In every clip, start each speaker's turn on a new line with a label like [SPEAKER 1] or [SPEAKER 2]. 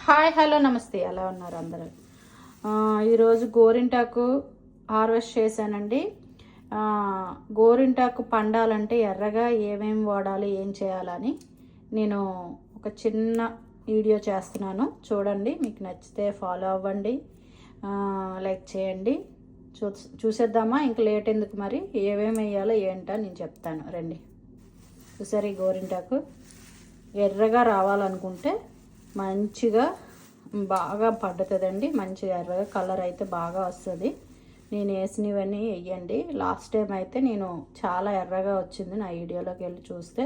[SPEAKER 1] Hi hello నమస్తే, ఎలా ఉన్నారు అందరూ? ఈరోజు గోరింటాకు హార్వెస్ట్ చేశానండి. గోరింటాకు పండాలంటే ఎర్రగా ఏమేమి వాడాలి, ఏం చేయాలని నేను ఒక చిన్న వీడియో చేస్తున్నాను. చూడండి, మీకు నచ్చితే ఫాలో అవ్వండి, లైక్ చేయండి. చూసేద్దామా? ఇంక లేట్ ఎందుకు, మరి ఏమేమి వేయాలో ఏంటో నేను చెప్తాను రండి. చూసారు, ఈ గోరింటాకు ఎర్రగా రావాలనుకుంటే మంచిగా బాగా పడుతుందండి. మంచిగా ఎర్రగా కలర్ అయితే బాగా వస్తుంది. నేను వేసినవన్నీ వేయండి. లాస్ట్ టైం అయితే నేను చాలా ఎర్రగా వచ్చింది. నా వీడియోలోకి వెళ్ళి చూస్తే,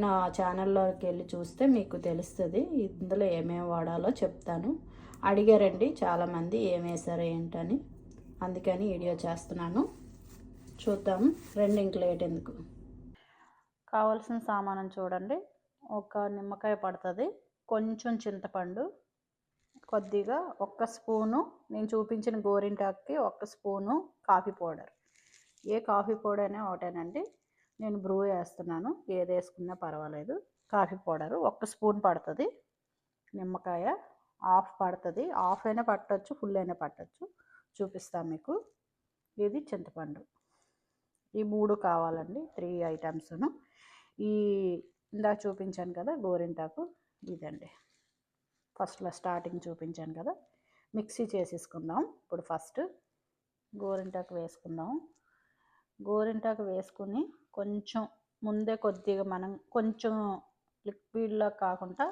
[SPEAKER 1] నా ఛానల్లోకి వెళ్ళి చూస్తే మీకు తెలుస్తుంది. ఇందులో ఏమేమి వాడాలో చెప్తాను. అడిగారండి చాలామంది ఏం వేసారో ఏంటని, అందుకని వీడియో చేస్తున్నాను. చూద్దాం రండి, ఇంక లేట్ ఎందుకు. కావాల్సిన సామానం చూడండి. ఒక నిమ్మకాయ పడుతుంది, కొంచెం చింతపండు, కొద్దిగా ఒక్క స్పూను నేను చూపించిన గోరింటాకుకి ఒక్క స్పూను కాఫీ పౌడర్. ఏ కాఫీ పౌడర్ అయినా ఒకటేనండి. నేను బ్రూ వేస్తున్నాను, ఏది వేసుకున్నా పర్వాలేదు. కాఫీ పౌడరు ఒక్క స్పూన్ పడుతుంది. నిమ్మకాయ హాఫ్ పడుతుంది. హాఫ్ అయినా పట్టవచ్చు, ఫుల్ అయినా పట్టవచ్చు, చూపిస్తాను మీకు. ఇది చింతపండు. ఈ 3 కావాలండి, 3 ఐటమ్స్ను. ఈ ఇందాక చూపించాను కదా గోరింటాకు, ఇదండి. ఫస్ట్లో స్టార్టింగ్ చూపించాను కదా. మిక్సీ చేసేసుకుందాం. ఇప్పుడు ఫస్ట్ గోరింటాకు వేసుకుందాం. గోరింటాకు వేసుకుని కొంచెం ముందే కొద్దిగా మనం కొంచెం లిక్విడ్లా కాకుండా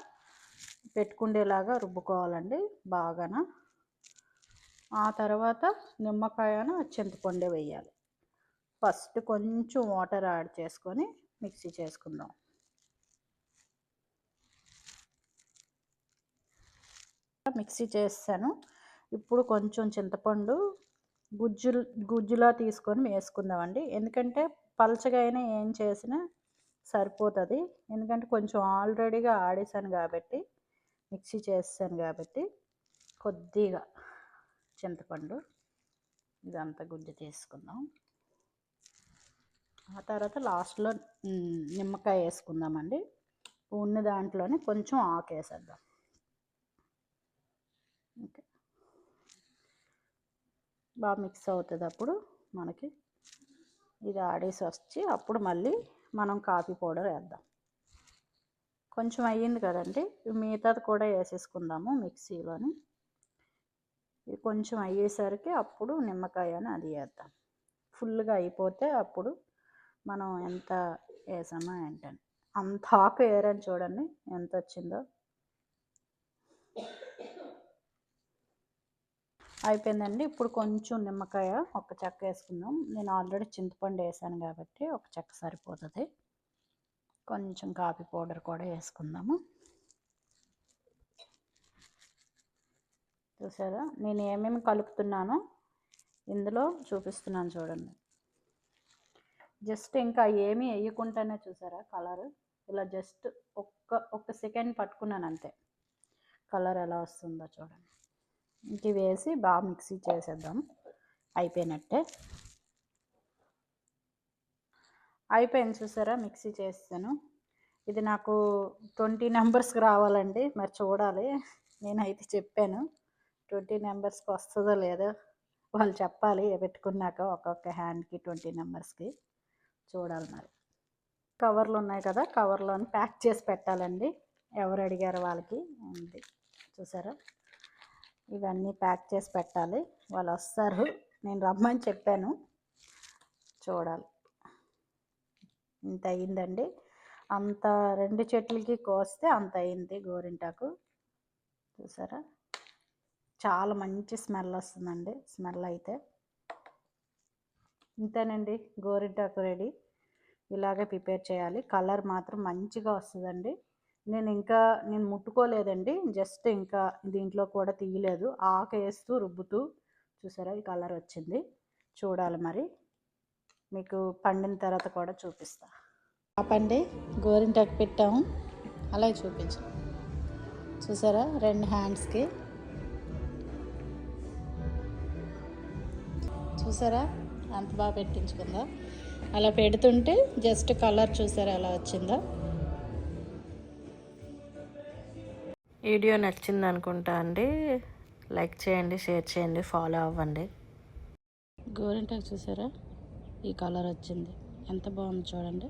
[SPEAKER 1] పెట్టుకుండేలాగా రుబ్బుకోవాలండి బాగాన. ఆ తర్వాత నిమ్మకాయను చింతపండు వేయాలి. ఫస్ట్ కొంచెం వాటర్ యాడ్ చేసుకొని మిక్సీ చేసుకుందాం. మిక్సీ చేస్తాను. ఇప్పుడు కొంచెం చింతపండు గుజ్జులా తీసుకొని వేసుకుందామండి. ఎందుకంటే పలచగా అయినా ఏం చేసినా సరిపోతుంది. ఎందుకంటే కొంచెం ఆల్రెడీగా ఆడేసాను కాబట్టి, మిక్సీ చేస్తాను కాబట్టి కొద్దిగా చింతపండు ఇదంతా గుజ్జు తీసుకుందాం. ఆ తర్వాత లాస్ట్లో నిమ్మకాయ వేసుకుందామండి. ఉన్న దాంట్లోనే కొంచెం ఆకు వేసేద్దాం. ఓకే, బాగా మిక్స్ అవుతుంది. అప్పుడు మనకి ఇది ఆడేసి వచ్చి అప్పుడు మళ్ళీ మనం కాఫీ పౌడర్ వేద్దాం. కొంచెం అయ్యింది కదండి, మిగతాది కూడా వేసేసుకుందాము మిక్సీలోని. ఇది కొంచెం అయ్యేసరికి అప్పుడు నిమ్మకాయని అది వేద్దాం. ఫుల్గా అయిపోతే అప్పుడు మనం ఎంత వేసామో ఏంటని. అంత ఆకు వేరని చూడండి ఎంత వచ్చిందో. అయిపోయిందండి. ఇప్పుడు కొంచెం నిమ్మకాయ ఒక చెక్క వేసుకుందాం. నేను ఆల్రెడీ చింతపండు వేసాను కాబట్టి ఒక చెక్క సరిపోతుంది. కొంచెం కాఫీ పౌడర్ కూడా వేసుకుందాము. చూసారా, నేను ఏమేమి కలుపుతున్నానో ఇందులో చూపిస్తున్నాను చూడండి. జస్ట్ ఇంకా ఏమీ వేయకుండానే చూసారా కలర్ ఇలా జస్ట్ ఒక్క సెకండ్ పట్టుకున్నాను అంతే. కలర్ ఎలా వస్తుందో చూడండి. ఇంక వేసి బాగా మిక్సీ చేసేద్దాం. అయిపోయినట్టే. అయిపోయింది చూసారా, మిక్సీ చేస్తాను. ఇది నాకు 20 నెంబర్స్కి రావాలండి. మరి చూడాలి. నేనైతే చెప్పాను 20 నెంబర్స్కి వస్తుందో లేదో వాళ్ళు చెప్పాలి. పెట్టుకున్నాక ఒక్కొక్క హ్యాండ్కి 20 నెంబర్స్కి చూడాలి. మరి కవర్లు ఉన్నాయి కదా, కవర్లోని ప్యాక్ చేసి పెట్టాలండి. ఎవరు అడిగారు వాళ్ళకి ఉంది. చూసారా, ఇవన్నీ ప్యాక్ చేసి పెట్టాలి. వాళ్ళు వస్తారు, నేను రమ్మని చెప్పాను. చూడాలి. ఇంత అయిందండి. అంత 2 చెట్లకి కోస్తే అంత అయింది గోరింటాకు. చూసారా, చాలా మంచి స్మెల్ వస్తుందండి. స్మెల్ అయితే ఇంతేనండి, గోరింటాకు రెడీ. ఇలాగే ప్రిపేర్ చేయాలి. కలర్ మాత్రం మంచిగా వస్తుందండి. నేను ముట్టుకోలేదండి. జస్ట్ ఇంకా దీంట్లో కూడా తీయలేదు. ఆకు వేస్తూ రుబ్బుతూ చూసారా ఈ కలర్ వచ్చింది. చూడాలి, మరి మీకు పండిన తర్వాత కూడా చూపిస్తా. ఆపండి, గోరింటాకు పెట్టాము అలాగే చూపించు. చూసారా 2 హ్యాండ్స్కి. చూసారా అంత బాగా పెట్టించుకుందా. అలా పెడుతుంటే జస్ట్ కలర్ చూసారా ఎలా వచ్చిందో. వీడియో నచ్చింది అనుకుంటా అండి. లైక్ చేయండి, షేర్ చేయండి, ఫాలో అవ్వండి. గోరింటాకు చూసారా, ఈ కలర్ వచ్చింది, ఎంత బాగుంది చూడండి.